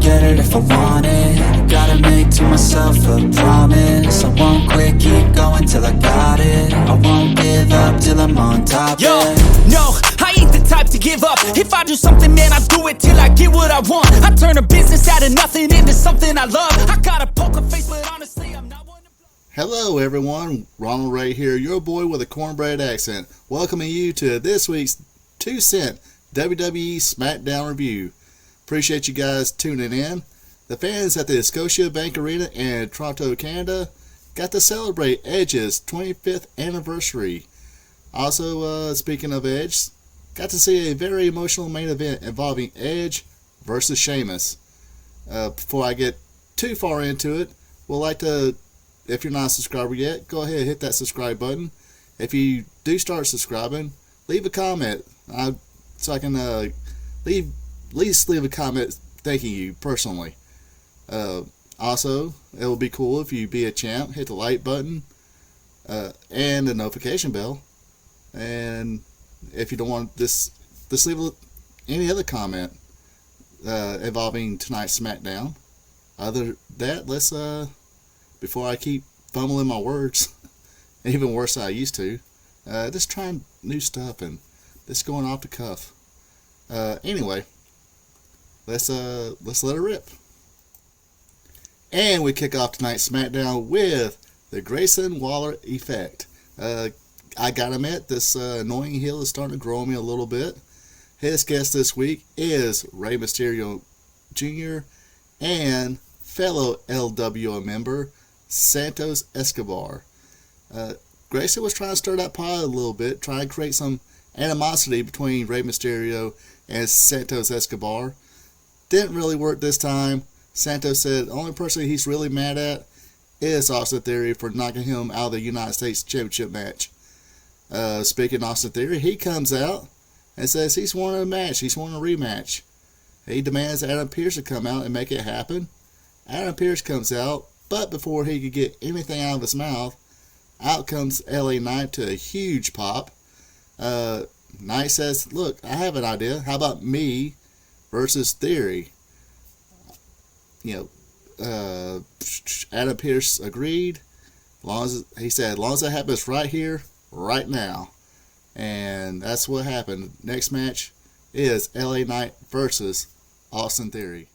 get it if I want it. Gotta make to myself a promise. I won't quit, keep going till I got it. I won't give up till I'm on top. Yo, no, I ain't the type to give up. If I do something, man, I do it till I get what I want. I turn a business out of nothing into something I love. I got a poker face, but honestly, I'm not one to... Hello everyone, Ronald Ray here, your boy with a cornbread accent, welcoming you to this week's 2 Cent WWE Smackdown review. Appreciate you guys tuning in. The fans at the Scotiabank Arena in Toronto, Canada got to celebrate Edge's 25th anniversary. Also, speaking of Edge, got to see a very emotional main event involving Edge versus Sheamus. Before I get too far into it, we'd like to, if you're not a subscriber yet, go ahead and hit that subscribe button. If you do start subscribing, leave a comment so I can at least leave a comment thanking you personally. Also, it would be cool if you be a champ, hit the like button and the notification bell. And if you don't want this, just leave any other comment involving tonight's SmackDown. Other than that, let's before I keep fumbling my words, even worse than I used to, just trying new stuff and just going off the cuff. Anyway, let's let it rip. And we kick off tonight's SmackDown with the Grayson Waller effect. I gotta admit, this annoying heel is starting to grow on me a little bit. His guest this week is Rey Mysterio Jr. and fellow LWO member Santos Escobar. Grayson was trying to stir that pot a little bit, trying to create some animosity between Rey Mysterio and Santos Escobar. Didn't really work this time. Santos said the only person he's really mad at is Austin Theory for knocking him out of the United States Championship match. Speaking of Austin Theory, he comes out and says he's wanting a match, he's wanting a rematch. He demands Adam Pearce to come out and make it happen. Adam Pearce comes out, but before he could get anything out of his mouth, out comes LA Knight to a huge pop. Knight says, look, I have an idea. How about me versus Theory? Adam Pearce agreed. He said, as long as it happens right here, right now. And that's what happened. Next match is LA Knight versus Austin Theory.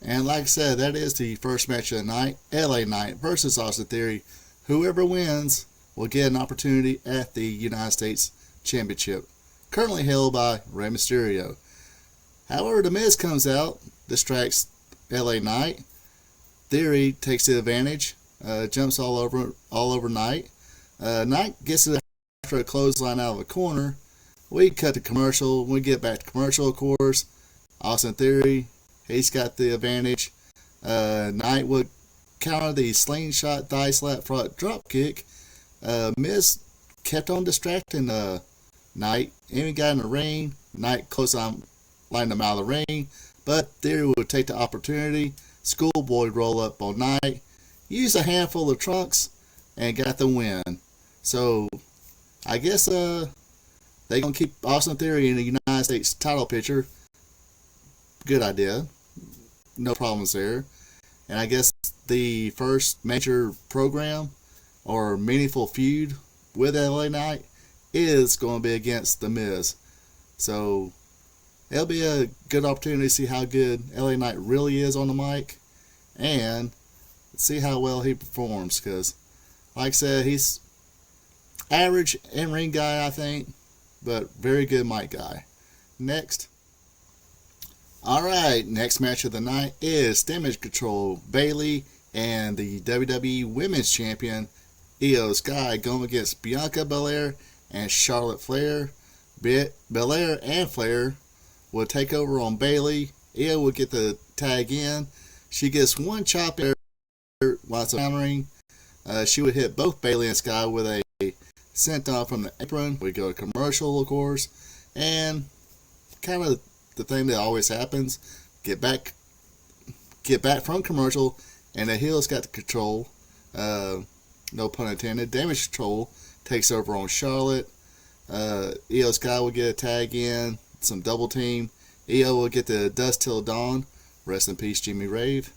And like I said, that is the first match of the night. LA Knight versus Austin Theory. Whoever wins will get an opportunity at the United States Championship, currently held by Rey Mysterio. However, The Miz comes out, distracts LA Knight. Theory takes the advantage, jumps all over Knight. Knight gets it after a clothesline out of a corner. We cut to commercial. When we get back to commercial, of course, Austin Theory, he's got the advantage. Knight would counter the slingshot thigh slap front drop kick. Miz kept on distracting Knight. Even got in the ring. Knight close on lined him out of the ring, but Theory would take the opportunity. Schoolboy roll up on Knight, used a handful of trunks, and got the win. So I guess they're gonna keep Austin Theory in the United States title picture. Good idea. No problems there. And I guess the first major program or meaningful feud with LA Knight is going to be against The Miz. So it'll be a good opportunity to see how good LA Knight really is on the mic and see how well he performs. Because, like I said, he's average in-ring guy, I think, but very good mic guy. Next. Alright, next match of the night is Damage Control Bayley and the WWE Women's Champion Io Sky going against Bianca Belair and Charlotte Flair. Belair and Flair will take over on Bayley. Io will get the tag in. She gets one chop in while countering. She would hit both Bayley and Sky with a senton from the apron. We go to commercial, of course, and kind of the thing that always happens, get back from commercial, and the heel's got the control. No pun intended. Damage Control takes over on Charlotte. Io Sky will get a tag in, some double team. Io will get the Dust Till Dawn rest in peace Jimmy Rave,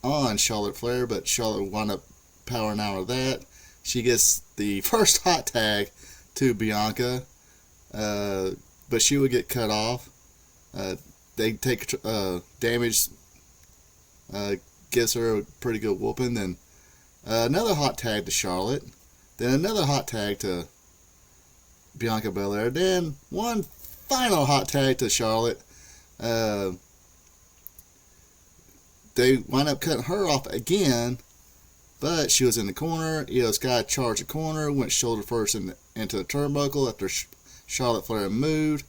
on Charlotte Flair, but Charlotte wound up powering out of that. She gets the first hot tag to Bianca, but she would get cut off. They take damage, gives her a pretty good whooping. Then another hot tag to Charlotte. Then another hot tag to Bianca Belair. Then one final hot tag to Charlotte. They wind up cutting her off again, but she was in the corner. Io Sky charged the corner, went shoulder first into the turnbuckle after Charlotte Flair moved.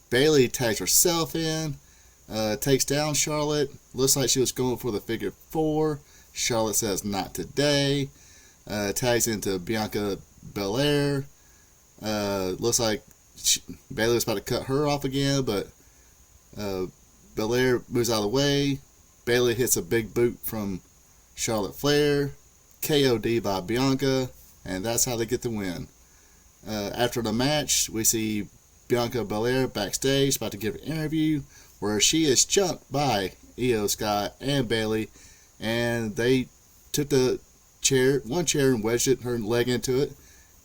Bayley tags herself in, takes down Charlotte. Looks like she was going for the figure 4. Charlotte says not today. Tags into Bianca Belair. Looks like Bayley was about to cut her off again, but Belair moves out of the way. Bayley hits a big boot from Charlotte Flair. KOD by Bianca, and that's how they get the win. After the match, we see Bianca Belair backstage about to give an interview where she is jumped by Io Sky and Bayley, and they took the chair, one chair, and wedged it, her leg into it,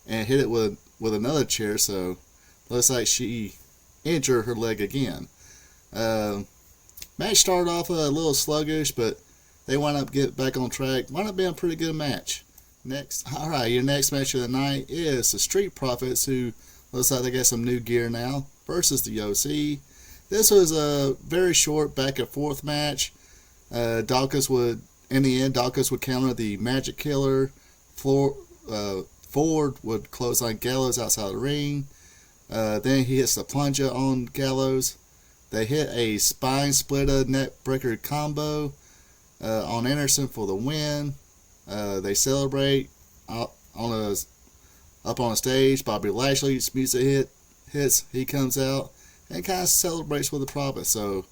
and hit it with another chair, so looks like she injured her leg again. Match started off a little sluggish, but they wound up getting back on track. Wound up being a pretty good match. Alright, your next match of the night is the Street Profits, who looks like they got some new gear now, versus the OC. This was a very short back and forth match. In the end, Dawkins would counter the Magic Killer. Ford would close on Gallows outside the ring. Then he hits the plunger on Gallows. They hit a spine splitter neck breaker combo on Anderson for the win. They celebrate up on a stage. Bobby Lashley's music hits. He comes out and kind of celebrates with the Profits. So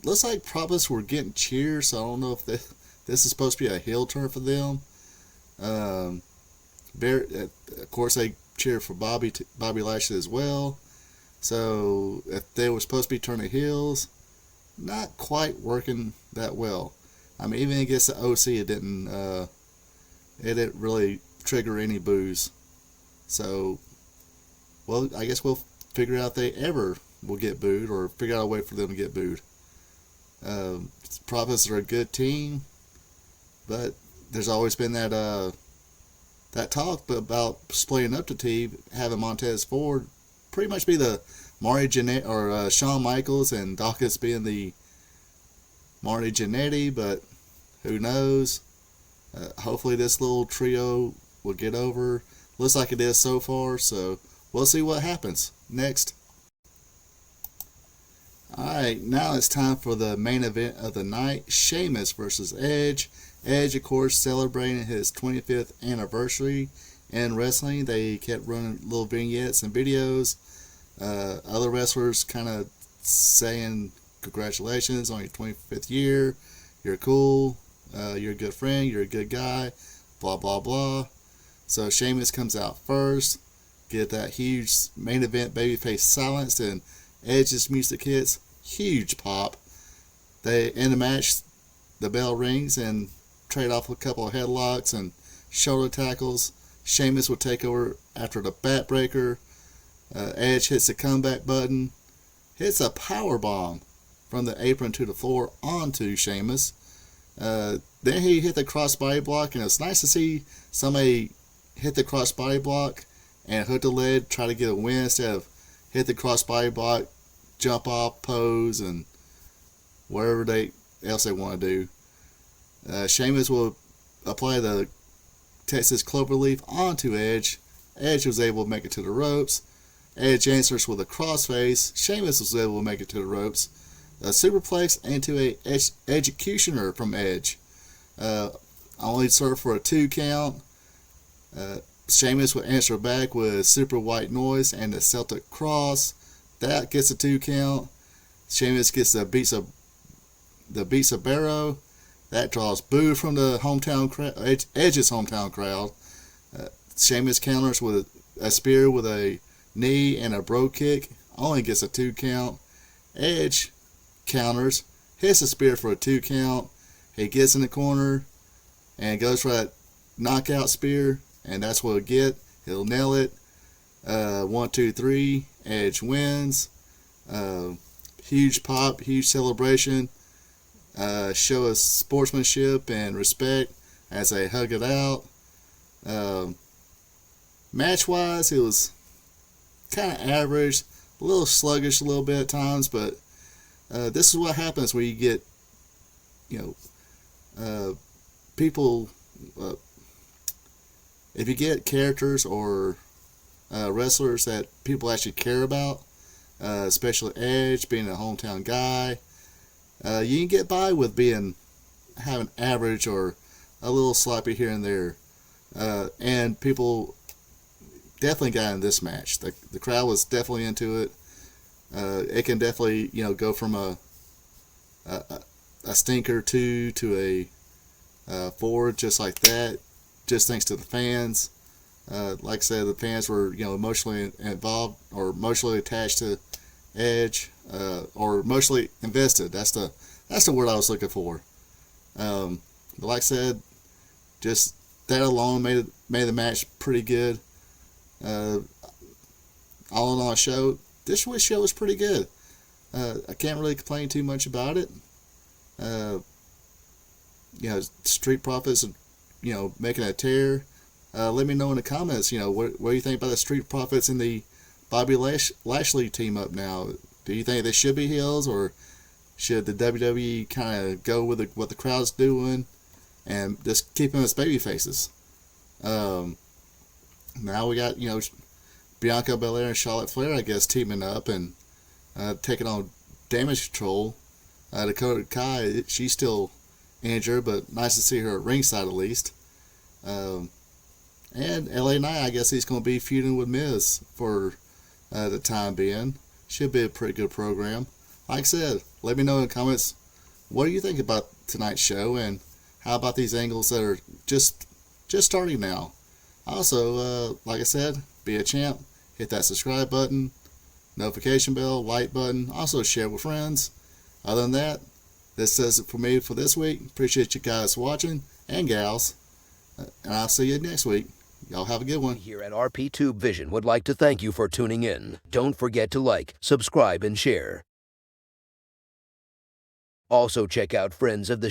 looks like Profits were getting cheers. So I don't know if this is supposed to be a heel turn for them. Of course, they cheer for Bobby Lashley as well. So if they were supposed to be turning heels, not quite working that well. I mean, even against the OC, it didn't really trigger any boos. So, well, I guess we'll figure out if they ever will get booed, or figure out a way for them to get booed. Profits are a good team, but there's always been that talk about splitting up the team, having Montez Ford pretty much be the Marty Jannetty, or Shawn Michaels, and Dawkins being the Marty Jannetty, but who knows? Hopefully this little trio will get over. Looks like it is so far, so we'll see what happens next. Alright, now it's time for the main event of the night, Sheamus versus Edge. Edge, of course, celebrating his 25th anniversary in wrestling. They kept running little vignettes and videos. Other wrestlers kind of saying, congratulations on your 25th year. You're cool. You're a good friend. You're a good guy. Blah, blah, blah. So Sheamus comes out first. Get that huge main event babyface silenced, and Edge's music hits. Huge pop. They end the match. The bell rings and trade off a couple of headlocks and shoulder tackles. Sheamus will take over after the backbreaker. Edge hits the comeback button. Hits a power bomb from the apron to the floor onto Sheamus. Then he hit the crossbody block, and it's nice to see somebody hit the crossbody block and hook the leg, try to get a win instead of hit the crossbody block, jump off, pose, and whatever else they want to do. Sheamus will apply the Texas Cloverleaf onto Edge. Edge was able to make it to the ropes. Edge answers with a crossface. Sheamus was able to make it to the ropes. A superplex into a executioner from Edge. Only served for a 2 count. Sheamus would answer back with super white noise and the Celtic cross. That gets a 2 count. Sheamus gets the beats of Barrow. That draws boo from the hometown crowd, Edge's hometown crowd. Sheamus counters with a spear with a knee and a bro kick. Only gets a 2 count. Edge counters, hits the spear for a 2 count. He gets in the corner and goes for that knockout spear, and that's what he'll get. He'll nail it. 1, 2, 3. Edge wins. Huge pop, huge celebration. Show us sportsmanship and respect as they hug it out. Match-wise, it was kind of average, a little sluggish a little bit at times, but this is what happens when you get, people, if you get characters or wrestlers that people actually care about, especially Edge being a hometown guy, you can get by with having average or a little sloppy here and there, and people definitely got in this match. The crowd was definitely into it. It can definitely go from a stinker 2 to a 4 just like that, just thanks to the fans. Like I said, the fans were emotionally involved or emotionally attached to Edge, or emotionally invested. That's the word I was looking for. But like I said, just that alone made the match pretty good. All in all, this show was pretty good. I can't really complain too much about it. Street Profits, making a tear. Let me know in the comments, what do you think about the Street Profits and the Bobby Lashley team up now? Do you think they should be heels, or should the WWE kind of go with what the crowd's doing and just keep them as baby faces? Now we got, Bianca Belair and Charlotte Flair, I guess, teaming up and taking on Damage Control. Dakota Kai, she's still injured, but nice to see her at ringside at least. And LA Knight, I guess he's going to be feuding with Miz for the time being. Should be a pretty good program. Like I said, let me know in the comments, what do you think about tonight's show, and how about these angles that are just starting now? Also, like I said, be a champ. Hit that subscribe button, notification bell, like button. Also share with friends. Other than that, this does it for me for this week. Appreciate you guys watching, and gals. And I'll see you next week. Y'all have a good one. Here at RP Tube Vision would like to thank you for tuning in. Don't forget to like, subscribe, and share. Also check out Friends of the